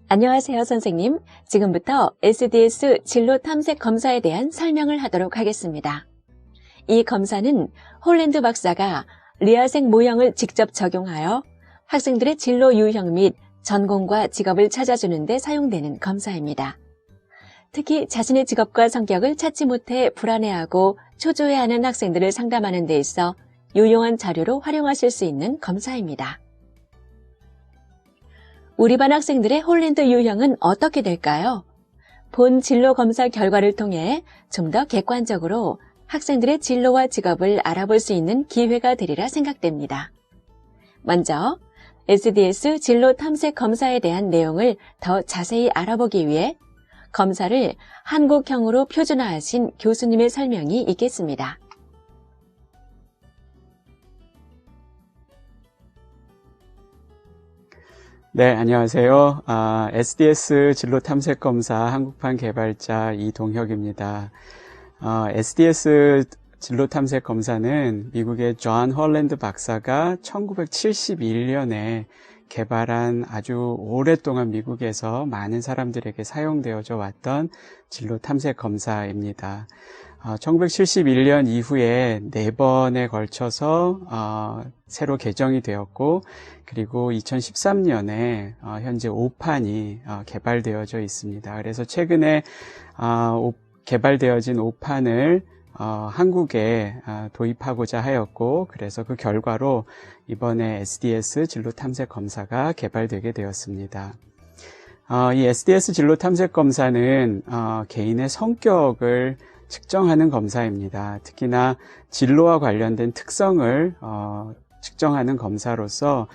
안녕하세요, 선생님. 지금부터 SDS 진로 탐색 검사에 대한 설명을 하도록 하겠습니다. 이 검사는 홀랜드 박사가 리아색 모형을 직접 적용하여 학생들의 진로 유형 및 전공과 직업을 찾아주는 데 사용되는 검사입니다. 특히 자신의 직업과 성격을 찾지 못해 불안해하고 초조해하는 학생들을 상담하는 데 있어 유용한 자료로 활용하실 수 있는 검사입니다. 우리 반 학생들의 홀랜드 유형은 어떻게 될까요? 본 진로 검사 결과를 통해 좀 더 객관적으로 학생들의 진로와 직업을 알아볼 수 있는 기회가 되리라 생각됩니다. 먼저 SDS 진로 탐색 검사에 대한 내용을 더 자세히 알아보기 위해 검사를 한국형으로 표준화하신 교수님의 설명이 있겠습니다. 네, 안녕하세요. SDS 진로 탐색 검사 한국판 개발자 이동혁입니다. SDS 진로 탐색 검사는 미국의 존 홀랜드 박사가 1971년에 개발한 아주 오랫동안 미국에서 많은 사람들에게 사용되어져 왔던 진로 탐색 검사입니다. 1971년 이후에 4번에 걸쳐서 새로 개정이 되었고, 그리고 2013년에 현재 5판이 개발되어져 있습니다. 그래서 최근에 개발되어진 5판을 한국에 도입하고자 하였고, 그래서 그 결과로 이번에 SDS 진로 탐색 검사가 개발되게 되었습니다. 이 SDS 진로 탐색 검사는 개인의 성격을 측정하는 검사입니다. 특히나 진로와 관련된 특성을 측정하는 검사로서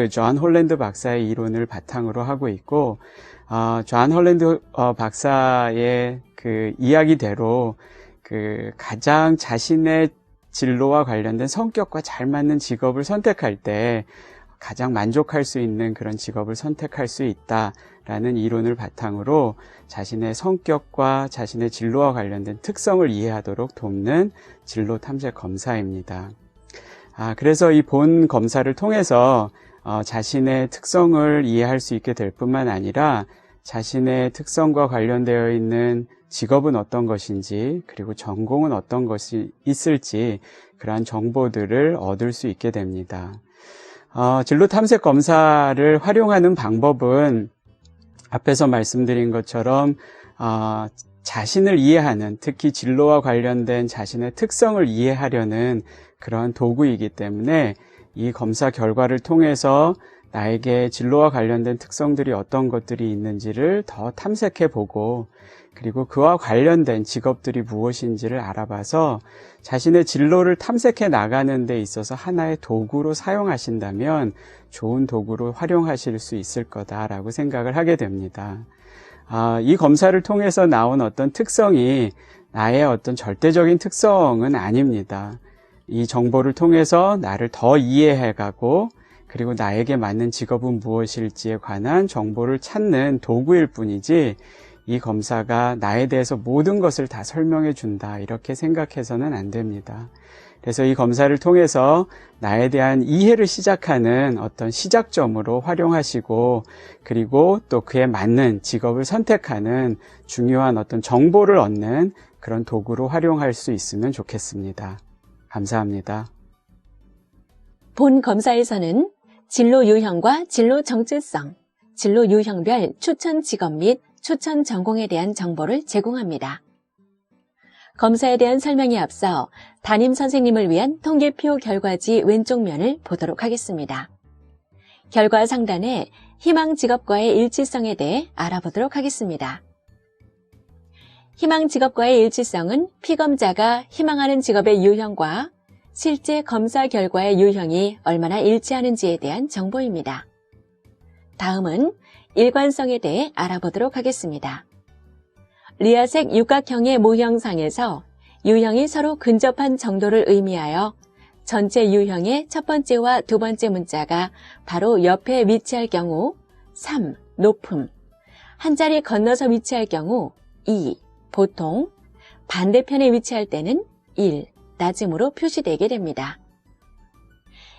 존 홀랜드 박사의 이론을 바탕으로 하고 있고, 존 홀랜드 박사의 그 이야기대로 가장 자신의 진로와 관련된 성격과 잘 맞는 직업을 선택할 때 가장 만족할 수 있는 그런 직업을 선택할 수 있다라는 이론을 바탕으로 자신의 성격과 자신의 진로와 관련된 특성을 이해하도록 돕는 진로 탐색 검사입니다. 그래서 이 본 검사를 통해서 자신의 특성을 이해할 수 있게 될 뿐만 아니라 자신의 특성과 관련되어 있는 직업은 어떤 것인지, 그리고 전공은 어떤 것이 있을지 그러한 정보들을 얻을 수 있게 됩니다. 진로 탐색 검사를 활용하는 방법은 앞에서 말씀드린 것처럼 자신을 이해하는, 특히 진로와 관련된 자신의 특성을 이해하려는 그러한 도구이기 때문에 이 검사 결과를 통해서 나에게 진로와 관련된 특성들이 어떤 것들이 있는지를 더 탐색해 보고, 그리고 그와 관련된 직업들이 무엇인지를 알아봐서 자신의 진로를 탐색해 나가는 데 있어서 하나의 도구로 사용하신다면 좋은 도구로 활용하실 수 있을 거다라고 생각을 하게 됩니다. 이 검사를 통해서 나온 어떤 특성이 나의 어떤 절대적인 특성은 아닙니다. 이 정보를 통해서 나를 더 이해해가고, 그리고 나에게 맞는 직업은 무엇일지에 관한 정보를 찾는 도구일 뿐이지, 이 검사가 나에 대해서 모든 것을 다 설명해 준다, 이렇게 생각해서는 안 됩니다. 그래서 이 검사를 통해서 나에 대한 이해를 시작하는 어떤 시작점으로 활용하시고, 그리고 또 그에 맞는 직업을 선택하는 중요한 어떤 정보를 얻는 그런 도구로 활용할 수 있으면 좋겠습니다. 감사합니다. 본 검사에서는 진로 유형과 진로 정체성, 진로 유형별 추천 직업 및 추천 전공에 대한 정보를 제공합니다. 검사에 대한 설명에 앞서 담임 선생님을 위한 통계표 결과지 왼쪽 면을 보도록 하겠습니다. 결과 상단에 희망 직업과의 일치성에 대해 알아보도록 하겠습니다. 희망 직업과의 일치성은 피검자가 희망하는 직업의 유형과 실제 검사 결과의 유형이 얼마나 일치하는지에 대한 정보입니다. 다음은 일관성에 대해 알아보도록 하겠습니다. 리아색 육각형의 모형상에서 유형이 서로 근접한 정도를 의미하여 전체 유형의 첫 번째와 두 번째 문자가 바로 옆에 위치할 경우 3, 높음, 한 자리 건너서 위치할 경우 2, 보통, 반대편에 위치할 때는 1, 낮음으로 표시되게 됩니다.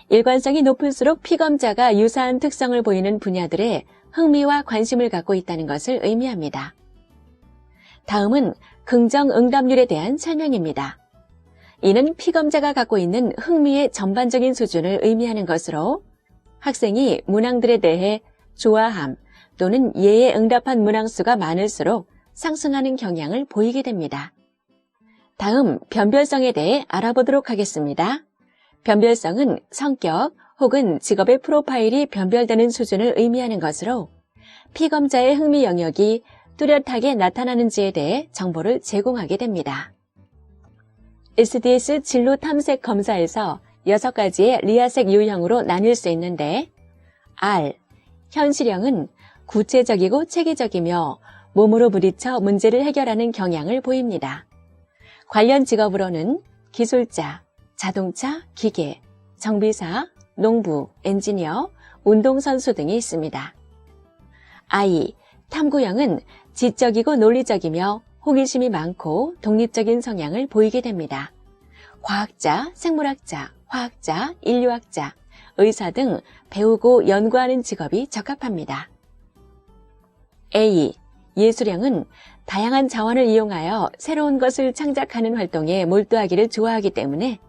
일관성이 높을수록 피검자가 유사한 특성을 보이는 분야들에 흥미와 관심을 갖고 있다는 것을 의미합니다. 다음은 긍정 응답률에 대한 설명입니다. 이는 피검자가 갖고 있는 흥미의 전반적인 수준을 의미하는 것으로 학생이 문항들에 대해 좋아함 또는 예에 응답한 문항수가 많을수록 상승하는 경향을 보이게 됩니다. 다음 변별성에 대해 알아보도록 하겠습니다. 변별성은 성격 혹은 직업의 프로파일이 변별되는 수준을 의미하는 것으로 피검자의 흥미 영역이 뚜렷하게 나타나는지에 대해 정보를 제공하게 됩니다. SDS 진로 탐색 검사에서 6가지의 리아색 유형으로 나뉠 수 있는데 R, 현실형은 구체적이고 체계적이며 몸으로 부딪혀 문제를 해결하는 경향을 보입니다. 관련 직업으로는 기술자, 자동차, 기계, 정비사, 농부, 엔지니어, 운동선수 등이 있습니다. I, 탐구형은 지적이고 논리적이며 호기심이 많고 독립적인 성향을 보이게 됩니다. 과학자, 생물학자, 화학자, 인류학자, 의사 등 배우고 연구하는 직업이 적합합니다. A, 예술형은 다양한 자원을 이용하여 새로운 것을 창작하는 활동에 몰두하기를 좋아하기 때문에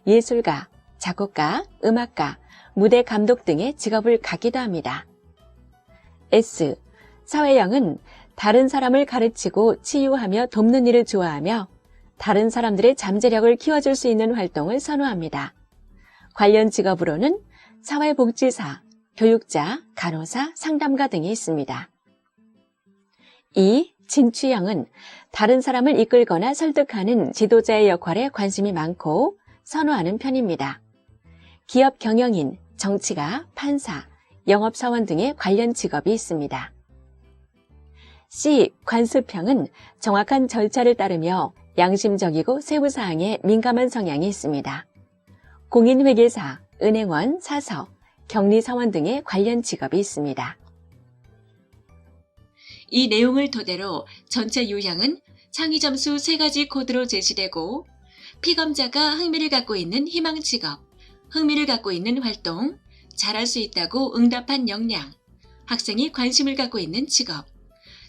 예술가, 작곡가, 음악가, 무대 감독 등의 직업을 갖기도 합니다. S, 사회형은 다른 사람을 가르치고 치유하며 돕는 일을 좋아하며 다른 사람들의 잠재력을 키워줄 수 있는 활동을 선호합니다. 관련 직업으로는 사회복지사, 교육자, 간호사, 상담가 등이 있습니다. 이 진취형은 다른 사람을 이끌거나 설득하는 지도자의 역할에 관심이 많고 선호하는 편입니다. 기업 경영인, 정치가, 판사, 영업사원 등의 관련 직업이 있습니다. C. 관습형은 정확한 절차를 따르며 양심적이고 세부사항에 민감한 성향이 있습니다. 공인회계사, 은행원, 사서, 격리사원 등의 관련 직업이 있습니다. 이 내용을 토대로 전체 유형은 창의점수 3가지 코드로 제시되고 피검자가 흥미를 갖고 있는 희망 직업, 흥미를 갖고 있는 활동, 잘할 수 있다고 응답한 역량, 학생이 관심을 갖고 있는 직업,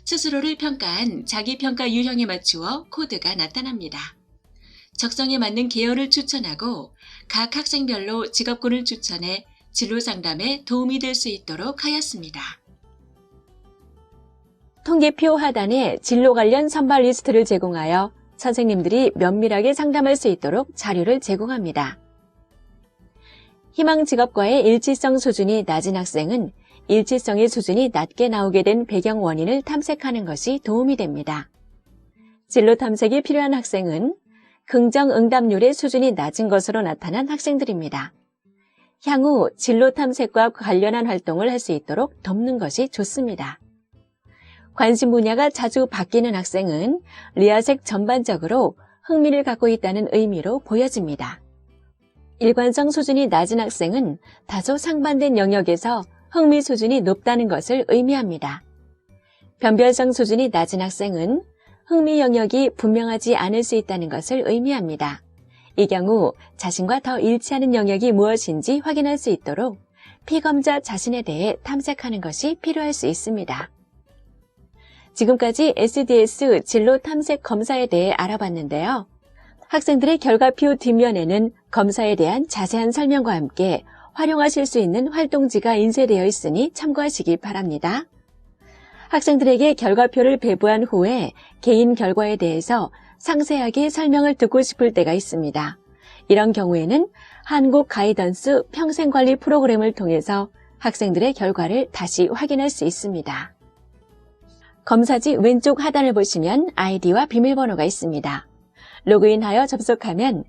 스스로를 평가한 자기평가 유형에 맞추어 코드가 나타납니다. 적성에 맞는 계열을 추천하고 각 학생별로 직업군을 추천해 진로 상담에 도움이 될 수 있도록 하였습니다. 통계표 하단에 진로 관련 선발 리스트를 제공하여 선생님들이 면밀하게 상담할 수 있도록 자료를 제공합니다. 희망 직업과의 일치성 수준이 낮은 학생은 일치성의 수준이 낮게 나오게 된 배경 원인을 탐색하는 것이 도움이 됩니다. 진로 탐색이 필요한 학생은 긍정 응답률의 수준이 낮은 것으로 나타난 학생들입니다. 향후 진로 탐색과 관련한 활동을 할 수 있도록 돕는 것이 좋습니다. 관심 분야가 자주 바뀌는 학생은 리아색 전반적으로 흥미를 갖고 있다는 의미로 보여집니다. 일관성 수준이 낮은 학생은 다소 상반된 영역에서 흥미 수준이 높다는 것을 의미합니다. 변별성 수준이 낮은 학생은 흥미 영역이 분명하지 않을 수 있다는 것을 의미합니다. 이 경우 자신과 더 일치하는 영역이 무엇인지 확인할 수 있도록 피검자 자신에 대해 탐색하는 것이 필요할 수 있습니다. 지금까지 SDS 진로 탐색 검사에 대해 알아봤는데요. 학생들의 결과표 뒷면에는 검사에 대한 자세한 설명과 함께 활용하실 수 있는 활동지가 인쇄되어 있으니 참고하시기 바랍니다. 학생들에게 결과표를 배부한 후에 개인 결과에 대해서 상세하게 설명을 듣고 싶을 때가 있습니다. 이런 경우에는 한국 가이던스 평생관리 프로그램을 통해서 학생들의 결과를 다시 확인할 수 있습니다. 검사지 왼쪽 하단을 보시면 아이디와 비밀번호가 있습니다. 로그인하여 접속하면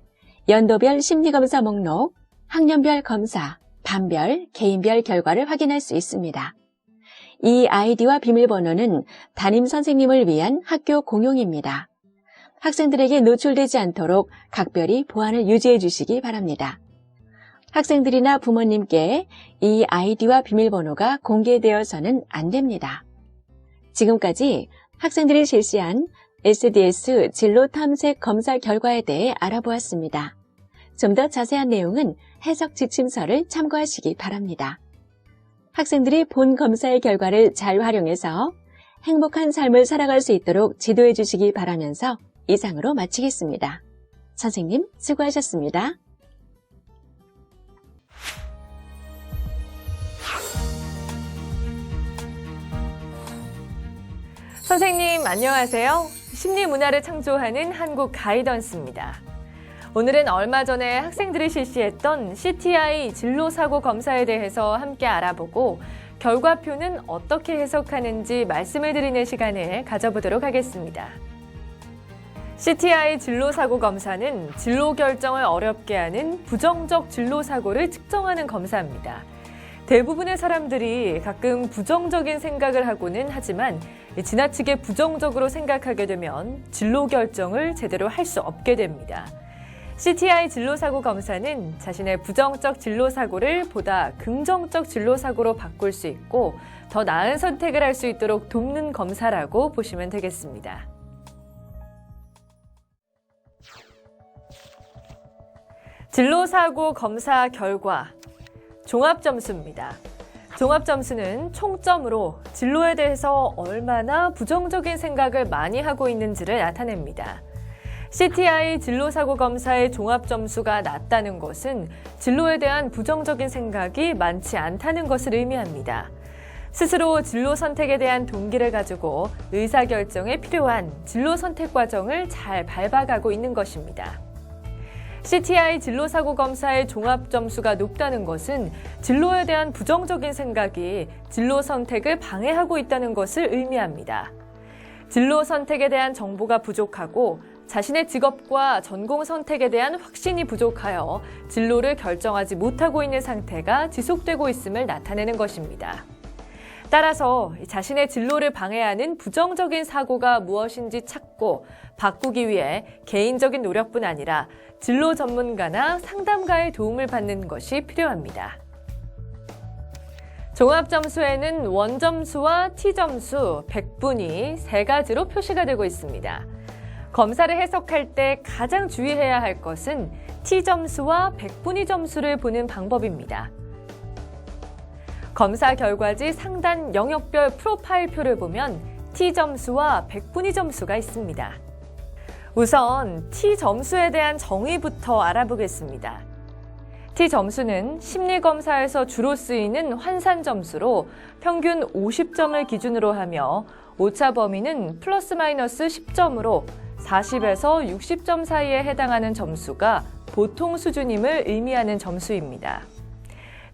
연도별 심리검사 목록, 학년별 검사, 반별, 개인별 결과를 확인할 수 있습니다. 이 아이디와 비밀번호는 담임 선생님을 위한 학교 공용입니다. 학생들에게 노출되지 않도록 각별히 보안을 유지해 주시기 바랍니다. 학생들이나 부모님께 이 아이디와 비밀번호가 공개되어서는 안 됩니다. 지금까지 학생들이 실시한 SDS 진로 탐색 검사 결과에 대해 알아보았습니다. 좀 더 자세한 내용은 해석 지침서를 참고하시기 바랍니다. 학생들이 본 검사의 결과를 잘 활용해서 행복한 삶을 살아갈 수 있도록 지도해 주시기 바라면서 이상으로 마치겠습니다. 선생님, 수고하셨습니다. 선생님, 안녕하세요. 심리문화를 창조하는 한국 가이던스입니다. 오늘은 얼마 전에 학생들이 실시했던 CTI 진로사고 검사에 대해서 함께 알아보고 결과표는 어떻게 해석하는지 말씀을 드리는 시간을 가져보도록 하겠습니다. CTI 진로사고 검사는 진로 결정을 어렵게 하는 부정적 진로사고를 측정하는 검사입니다. 대부분의 사람들이 가끔 부정적인 생각을 하고는 하지만 지나치게 부정적으로 생각하게 되면 진로 결정을 제대로 할 수 없게 됩니다. CTI 진로사고 검사는 자신의 부정적 진로사고를 보다 긍정적 진로사고로 바꿀 수 있고 더 나은 선택을 할 수 있도록 돕는 검사라고 보시면 되겠습니다. 진로사고 검사 결과 종합점수입니다. 종합점수는 총점으로 진로에 대해서 얼마나 부정적인 생각을 많이 하고 있는지를 나타냅니다. CTI 진로사고 검사의 종합점수가 낮다는 것은 진로에 대한 부정적인 생각이 많지 않다는 것을 의미합니다. 스스로 진로 선택에 대한 동기를 가지고 의사결정에 필요한 진로 선택 과정을 잘 밟아가고 있는 것입니다. CTI 진로사고 검사의 종합점수가 높다는 것은 진로에 대한 부정적인 생각이 진로 선택을 방해하고 있다는 것을 의미합니다. 진로 선택에 대한 정보가 부족하고 자신의 직업과 전공 선택에 대한 확신이 부족하여 진로를 결정하지 못하고 있는 상태가 지속되고 있음을 나타내는 것입니다. 따라서 자신의 진로를 방해하는 부정적인 사고가 무엇인지 찾고 바꾸기 위해 개인적인 노력뿐 아니라 진로 전문가나 상담가의 도움을 받는 것이 필요합니다. 종합점수에는 원점수와 T점수, 백분위 세 가지로 표시가 되고 있습니다. 검사를 해석할 때 가장 주의해야 할 것은 T점수와 백분위 점수를 보는 방법입니다. 검사 결과지 상단 영역별 프로파일표를 보면 T점수와 백분위 점수가 있습니다. 우선 T점수에 대한 정의부터 알아보겠습니다. T점수는 심리검사에서 주로 쓰이는 환산점수로 평균 50점을 기준으로 하며 오차 범위는 플러스 마이너스 10점으로 40에서 60점 사이에 해당하는 점수가 보통 수준임을 의미하는 점수입니다.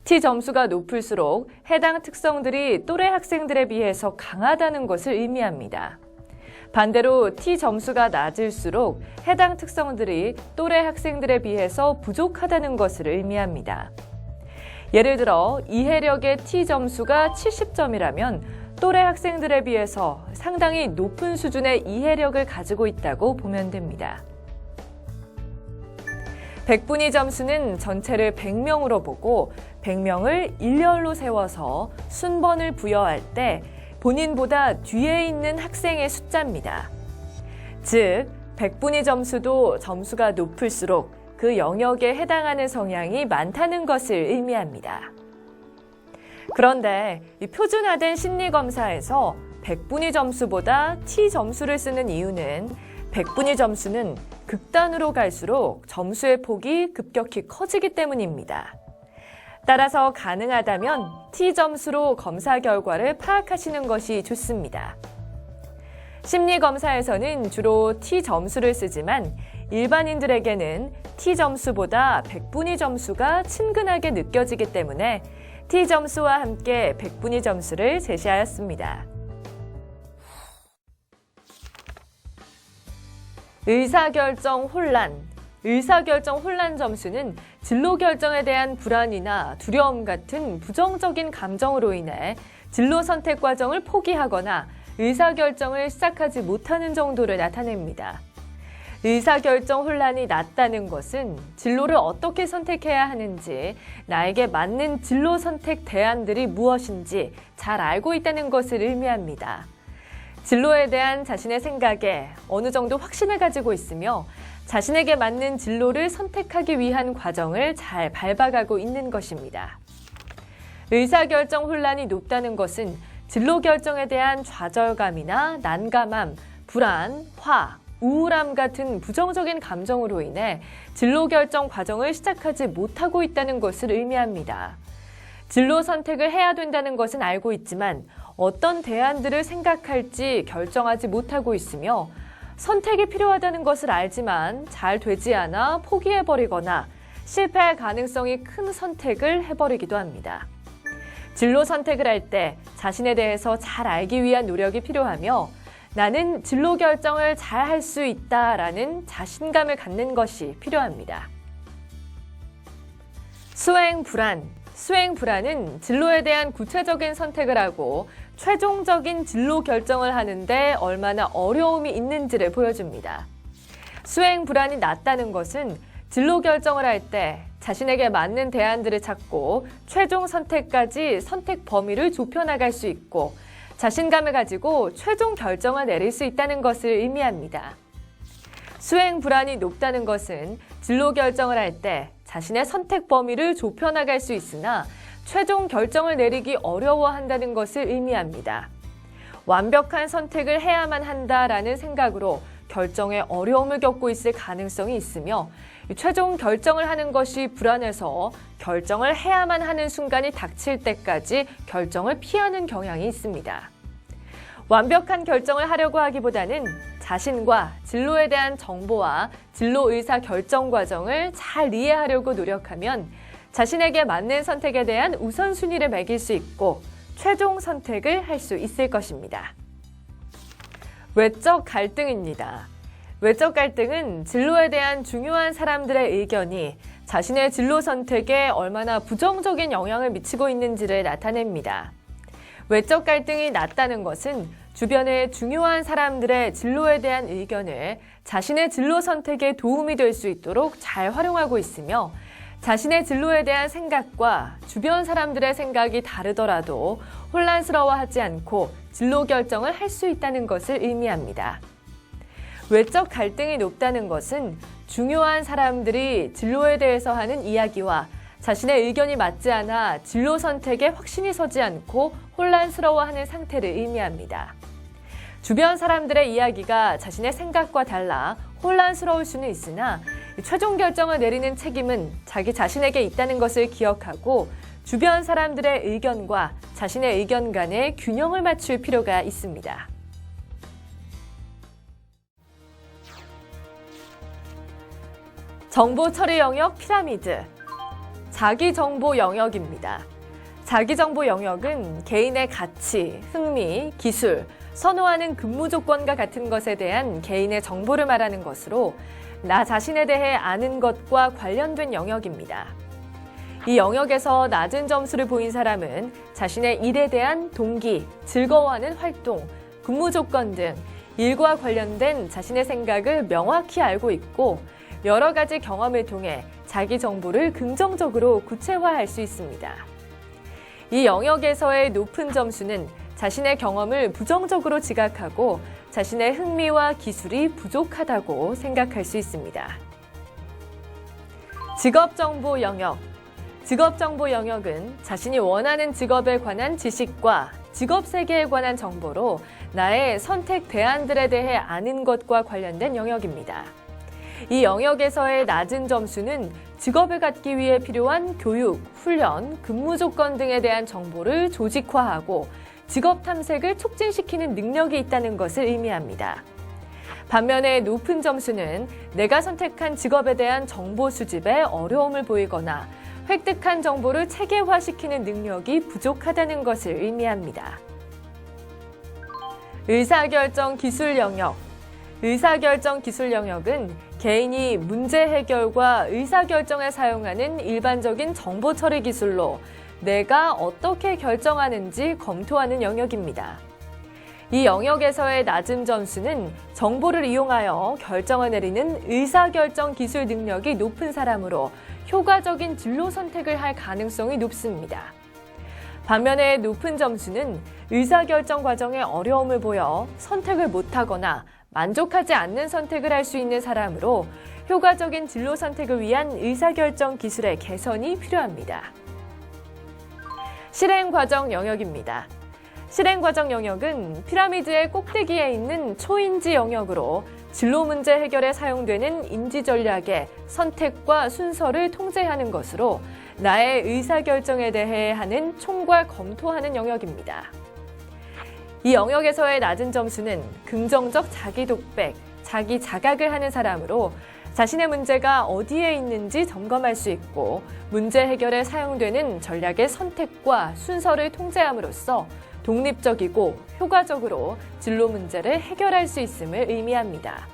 T점수가 높을수록 해당 특성들이 또래 학생들에 비해서 강하다는 것을 의미합니다. 반대로 T점수가 낮을수록 해당 특성들이 또래 학생들에 비해서 부족하다는 것을 의미합니다. 예를 들어 이해력의 T점수가 70점이라면 또래 학생들에 비해서 상당히 높은 수준의 이해력을 가지고 있다고 보면 됩니다. 백분위 점수는 전체를 100명으로 보고 100명을 일렬로 세워서 순번을 부여할 때 본인보다 뒤에 있는 학생의 숫자입니다. 즉, 백분위 점수도 점수가 높을수록 그 영역에 해당하는 성향이 많다는 것을 의미합니다. 그런데 이 표준화된 심리검사에서 백분위 점수보다 T점수를 쓰는 이유는 백분위 점수는 극단으로 갈수록 점수의 폭이 급격히 커지기 때문입니다. 따라서 가능하다면 T점수로 검사 결과를 파악하시는 것이 좋습니다. 심리검사에서는 주로 T점수를 쓰지만 일반인들에게는 T점수보다 백분위 점수가 친근하게 느껴지기 때문에 T점수와 함께 백분위 점수를 제시하였습니다. 의사결정 혼란 점수는 진로 결정에 대한 불안이나 두려움 같은 부정적인 감정으로 인해 진로 선택 과정을 포기하거나 의사결정을 시작하지 못하는 정도를 나타냅니다. 의사결정 혼란이 낮다는 것은 진로를 어떻게 선택해야 하는지, 나에게 맞는 진로 선택 대안들이 무엇인지 잘 알고 있다는 것을 의미합니다. 진로에 대한 자신의 생각에 어느 정도 확신을 가지고 있으며 자신에게 맞는 진로를 선택하기 위한 과정을 잘 밟아가고 있는 것입니다. 의사결정 혼란이 높다는 것은 진로 결정에 대한 좌절감이나 난감함, 불안, 화, 우울함 같은 부정적인 감정으로 인해 진로 결정 과정을 시작하지 못하고 있다는 것을 의미합니다. 진로 선택을 해야 된다는 것은 알고 있지만 어떤 대안들을 생각할지 결정하지 못하고 있으며 선택이 필요하다는 것을 알지만 잘 되지 않아 포기해버리거나 실패할 가능성이 큰 선택을 해버리기도 합니다. 진로 선택을 할 때 자신에 대해서 잘 알기 위한 노력이 필요하며 나는 진로 결정을 잘 할 수 있다라는 자신감을 갖는 것이 필요합니다. 수행 불안. 수행 불안은 진로에 대한 구체적인 선택을 하고 최종적인 진로 결정을 하는데 얼마나 어려움이 있는지를 보여줍니다. 수행 불안이 낮다는 것은 진로 결정을 할 때 자신에게 맞는 대안들을 찾고 최종 선택까지 선택 범위를 좁혀나갈 수 있고 자신감을 가지고 최종 결정을 내릴 수 있다는 것을 의미합니다. 수행 불안이 높다는 것은 진로 결정을 할 때 자신의 선택 범위를 좁혀나갈 수 있으나 최종 결정을 내리기 어려워한다는 것을 의미합니다. 완벽한 선택을 해야만 한다라는 생각으로 결정에 어려움을 겪고 있을 가능성이 있으며 최종 결정을 하는 것이 불안해서 결정을 해야만 하는 순간이 닥칠 때까지 결정을 피하는 경향이 있습니다. 완벽한 결정을 하려고 하기보다는 자신과 진로에 대한 정보와 진로 의사 결정 과정을 잘 이해하려고 노력하면 자신에게 맞는 선택에 대한 우선순위를 매길 수 있고 최종 선택을 할 수 있을 것입니다. 외적 갈등입니다. 외적 갈등은 진로에 대한 중요한 사람들의 의견이 자신의 진로 선택에 얼마나 부정적인 영향을 미치고 있는지를 나타냅니다. 외적 갈등이 낮다는 것은 주변의 중요한 사람들의 진로에 대한 의견을 자신의 진로 선택에 도움이 될 수 있도록 잘 활용하고 있으며 자신의 진로에 대한 생각과 주변 사람들의 생각이 다르더라도 혼란스러워하지 않고 진로 결정을 할 수 있다는 것을 의미합니다. 외적 갈등이 높다는 것은 중요한 사람들이 진로에 대해서 하는 이야기와 자신의 의견이 맞지 않아 진로 선택에 확신이 서지 않고 혼란스러워하는 상태를 의미합니다. 주변 사람들의 이야기가 자신의 생각과 달라 혼란스러울 수는 있으나 최종 결정을 내리는 책임은 자기 자신에게 있다는 것을 기억하고 주변 사람들의 의견과 자신의 의견 간의 균형을 맞출 필요가 있습니다. 정보 처리 영역 피라미드. 자기정보 영역입니다. 자기정보 영역은 개인의 가치, 흥미, 기술, 선호하는 근무 조건과 같은 것에 대한 개인의 정보를 말하는 것으로 나 자신에 대해 아는 것과 관련된 영역입니다. 이 영역에서 낮은 점수를 보인 사람은 자신의 일에 대한 동기, 즐거워하는 활동, 근무 조건 등 일과 관련된 자신의 생각을 명확히 알고 있고 여러 가지 경험을 통해 자기 정보를 긍정적으로 구체화할 수 있습니다. 이 영역에서의 높은 점수는 자신의 경험을 부정적으로 지각하고 자신의 흥미와 기술이 부족하다고 생각할 수 있습니다. 직업정보 영역. 직업정보 영역은 자신이 원하는 직업에 관한 지식과 직업 세계에 관한 정보로 나의 선택 대안들에 대해 아는 것과 관련된 영역입니다. 이 영역에서의 낮은 점수는 직업을 갖기 위해 필요한 교육, 훈련, 근무 조건 등에 대한 정보를 조직화하고 직업 탐색을 촉진시키는 능력이 있다는 것을 의미합니다. 반면에 높은 점수는 내가 선택한 직업에 대한 정보 수집에 어려움을 보이거나 획득한 정보를 체계화시키는 능력이 부족하다는 것을 의미합니다. 의사결정 기술 영역. 의사결정 기술 영역은 개인이 문제 해결과 의사결정에 사용하는 일반적인 정보 처리 기술로 내가 어떻게 결정하는지 검토하는 영역입니다. 이 영역에서의 낮은 점수는 정보를 이용하여 결정을 내리는 의사결정 기술 능력이 높은 사람으로 효과적인 진로 선택을 할 가능성이 높습니다. 반면에 높은 점수는 의사결정 과정에 어려움을 보여 선택을 못하거나 만족하지 않는 선택을 할 수 있는 사람으로 효과적인 진로 선택을 위한 의사결정 기술의 개선이 필요합니다. 실행 과정 영역입니다. 실행 과정 영역은 피라미드의 꼭대기에 있는 초인지 영역으로 진로 문제 해결에 사용되는 인지 전략의 선택과 순서를 통제하는 것으로 나의 의사결정에 대해 하는 총괄 검토하는 영역입니다. 이 영역에서의 낮은 점수는 긍정적 자기 독백, 자기 자각을 하는 사람으로 자신의 문제가 어디에 있는지 점검할 수 있고 문제 해결에 사용되는 전략의 선택과 순서를 통제함으로써 독립적이고 효과적으로 진로 문제를 해결할 수 있음을 의미합니다.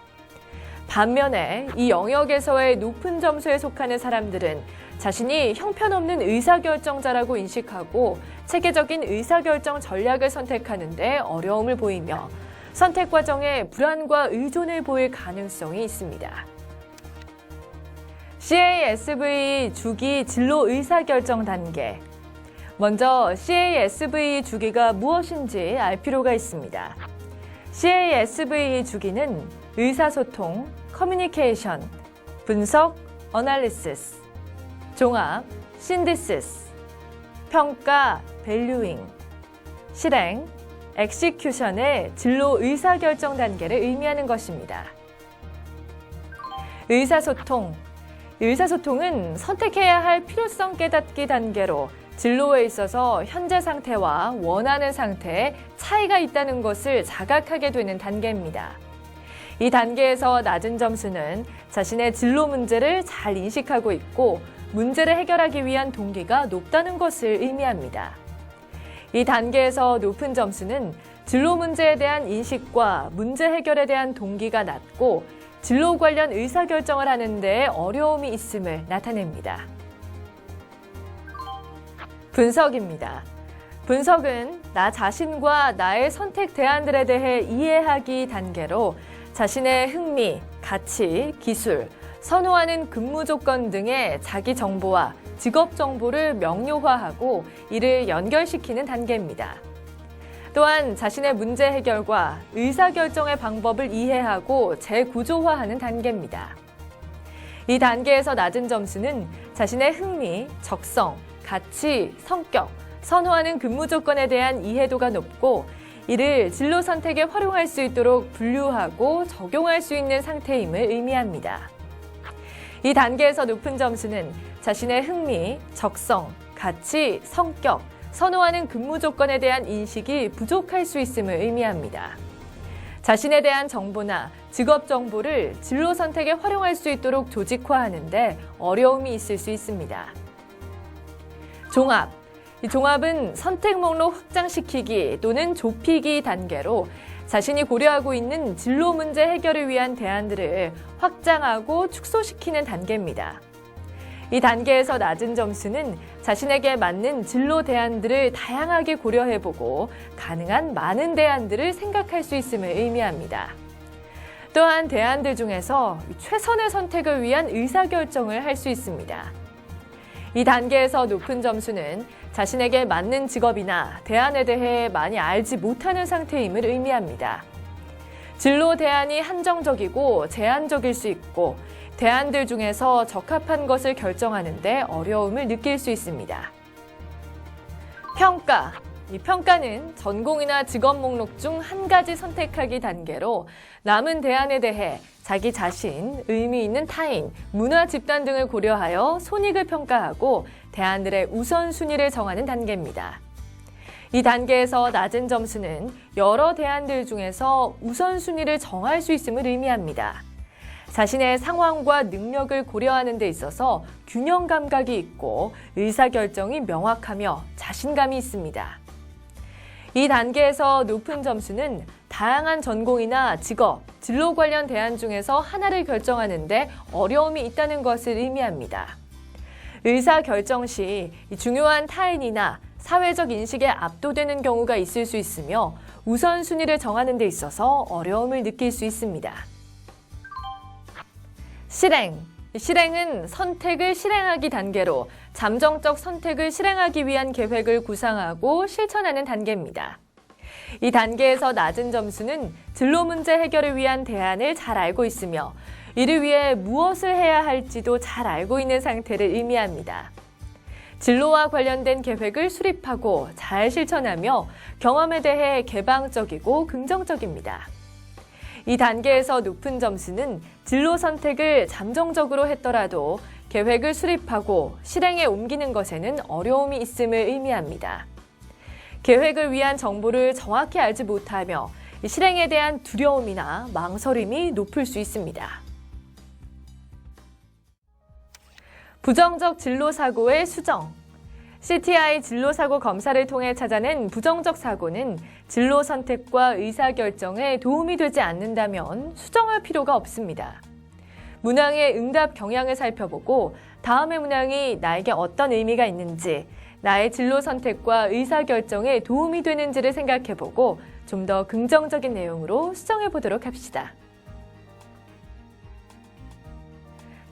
반면에 이 영역에서의 높은 점수에 속하는 사람들은 자신이 형편없는 의사결정자라고 인식하고 체계적인 의사결정 전략을 선택하는 데 어려움을 보이며 선택 과정에 불안과 의존을 보일 가능성이 있습니다. CASV 주기 진로 의사결정 단계. 먼저 CASV 주기가 무엇인지 알 필요가 있습니다. CASV 주기는 의사소통, 커뮤니케이션, 분석, 어널리시스, 종합, 신디시스, 평가, 밸류잉, 실행, 엑시큐션의 진로 의사결정 단계를 의미하는 것입니다. 의사소통은 선택해야 할 필요성 깨닫기 단계로 진로에 있어서 현재 상태와 원하는 상태에 차이가 있다는 것을 자각하게 되는 단계입니다. 이 단계에서 낮은 점수는 자신의 진로 문제를 잘 인식하고 있고 문제를 해결하기 위한 동기가 높다는 것을 의미합니다. 이 단계에서 높은 점수는 진로 문제에 대한 인식과 문제 해결에 대한 동기가 낮고 진로 관련 의사결정을 하는 데 어려움이 있음을 나타냅니다. 분석입니다. 분석은 나 자신과 나의 선택 대안들에 대해 이해하기 단계로 자신의 흥미, 가치, 기술, 선호하는 근무 조건 등의 자기 정보와 직업 정보를 명료화하고 이를 연결시키는 단계입니다. 또한 자신의 문제 해결과 의사결정의 방법을 이해하고 재구조화하는 단계입니다. 이 단계에서 낮은 점수는 자신의 흥미, 적성, 가치, 성격, 선호하는 근무 조건에 대한 이해도가 높고 이를 진로 선택에 활용할 수 있도록 분류하고 적용할 수 있는 상태임을 의미합니다. 이 단계에서 높은 점수는 자신의 흥미, 적성, 가치, 성격, 선호하는 근무 조건에 대한 인식이 부족할 수 있음을 의미합니다. 자신에 대한 정보나 직업 정보를 진로 선택에 활용할 수 있도록 조직화하는데 어려움이 있을 수 있습니다. 종합. 이 종합은 선택 목록 확장시키기 또는 좁히기 단계로 자신이 고려하고 있는 진로 문제 해결을 위한 대안들을 확장하고 축소시키는 단계입니다. 이 단계에서 낮은 점수는 자신에게 맞는 진로 대안들을 다양하게 고려해보고 가능한 많은 대안들을 생각할 수 있음을 의미합니다. 또한 대안들 중에서 최선의 선택을 위한 의사결정을 할 수 있습니다. 이 단계에서 높은 점수는 자신에게 맞는 직업이나 대안에 대해 많이 알지 못하는 상태임을 의미합니다. 진로 대안이 한정적이고 제한적일 수 있고 대안들 중에서 적합한 것을 결정하는 데 어려움을 느낄 수 있습니다. 평가. 이 평가는 전공이나 직업 목록 중 한 가지 선택하기 단계로 남은 대안에 대해 자기 자신, 의미 있는 타인, 문화 집단 등을 고려하여 손익을 평가하고 대안들의 우선순위를 정하는 단계입니다. 이 단계에서 낮은 점수는 여러 대안들 중에서 우선순위를 정할 수 있음을 의미합니다. 자신의 상황과 능력을 고려하는 데 있어서 균형 감각이 있고 의사결정이 명확하며 자신감이 있습니다. 이 단계에서 높은 점수는 다양한 전공이나 직업, 진로 관련 대안 중에서 하나를 결정하는 데 어려움이 있다는 것을 의미합니다. 의사결정 시 중요한 타인이나 사회적 인식에 압도되는 경우가 있을 수 있으며 우선순위를 정하는 데 있어서 어려움을 느낄 수 있습니다. 실행은 선택을 실행하기 단계로 잠정적 선택을 실행하기 위한 계획을 구상하고 실천하는 단계입니다. 이 단계에서 낮은 점수는 진로 문제 해결을 위한 대안을 잘 알고 있으며 이를 위해 무엇을 해야 할지도 잘 알고 있는 상태를 의미합니다. 진로와 관련된 계획을 수립하고 잘 실천하며 경험에 대해 개방적이고 긍정적입니다. 이 단계에서 높은 점수는 진로 선택을 잠정적으로 했더라도 계획을 수립하고 실행에 옮기는 것에는 어려움이 있음을 의미합니다. 계획을 위한 정보를 정확히 알지 못하며 실행에 대한 두려움이나 망설임이 높을 수 있습니다. 부정적 진로 사고의 수정. CTI 진로 사고 검사를 통해 찾아낸 부정적 사고는 진로 선택과 의사결정에 도움이 되지 않는다면 수정할 필요가 없습니다. 문항의 응답 경향을 살펴보고 다음의 문항이 나에게 어떤 의미가 있는지, 나의 진로 선택과 의사결정에 도움이 되는지를 생각해보고 좀 더 긍정적인 내용으로 수정해보도록 합시다.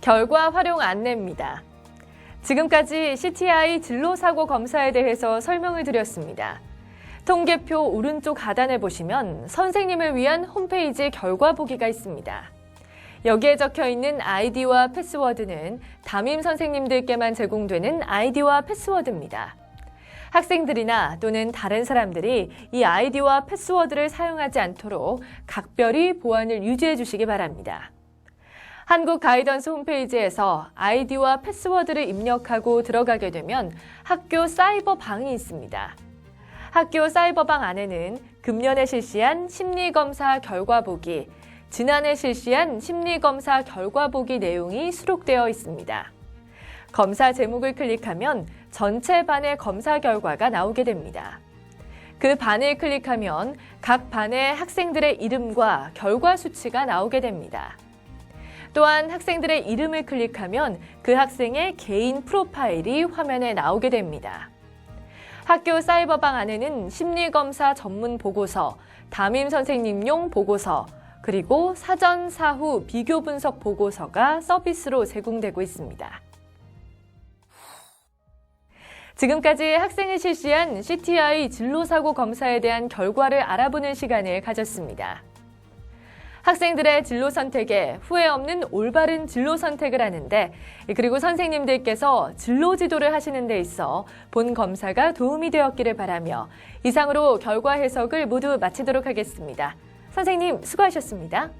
결과 활용 안내입니다. 지금까지 CTI 진로사고 검사에 대해서 설명을 드렸습니다. 통계표 오른쪽 하단에 보시면 선생님을 위한 홈페이지 결과 보기가 있습니다. 여기에 적혀 있는 아이디와 패스워드는 담임 선생님들께만 제공되는 아이디와 패스워드입니다. 학생들이나 또는 다른 사람들이 이 아이디와 패스워드를 사용하지 않도록 각별히 보안을 유지해 주시기 바랍니다. 한국 가이던스 홈페이지에서 아이디와 패스워드를 입력하고 들어가게 되면 학교 사이버방이 있습니다. 학교 사이버방 안에는 금년에 실시한 심리검사 결과 보기, 지난해 실시한 심리검사 결과 보기 내용이 수록되어 있습니다. 검사 제목을 클릭하면 전체 반의 검사 결과가 나오게 됩니다. 그 반을 클릭하면 각 반의 학생들의 이름과 결과 수치가 나오게 됩니다. 또한 학생들의 이름을 클릭하면 그 학생의 개인 프로파일이 화면에 나오게 됩니다. 학교 사이버방 안에는 심리검사 전문 보고서, 담임 선생님용 보고서, 그리고 사전, 사후 비교 분석 보고서가 서비스로 제공되고 있습니다. 지금까지 학생이 실시한 CTI 진로사고 검사에 대한 결과를 알아보는 시간을 가졌습니다. 학생들의 진로 선택에 후회 없는 올바른 진로 선택을 하는데, 그리고 선생님들께서 진로 지도를 하시는 데 있어 본 검사가 도움이 되었기를 바라며 이상으로 결과 해석을 모두 마치도록 하겠습니다. 선생님 수고하셨습니다.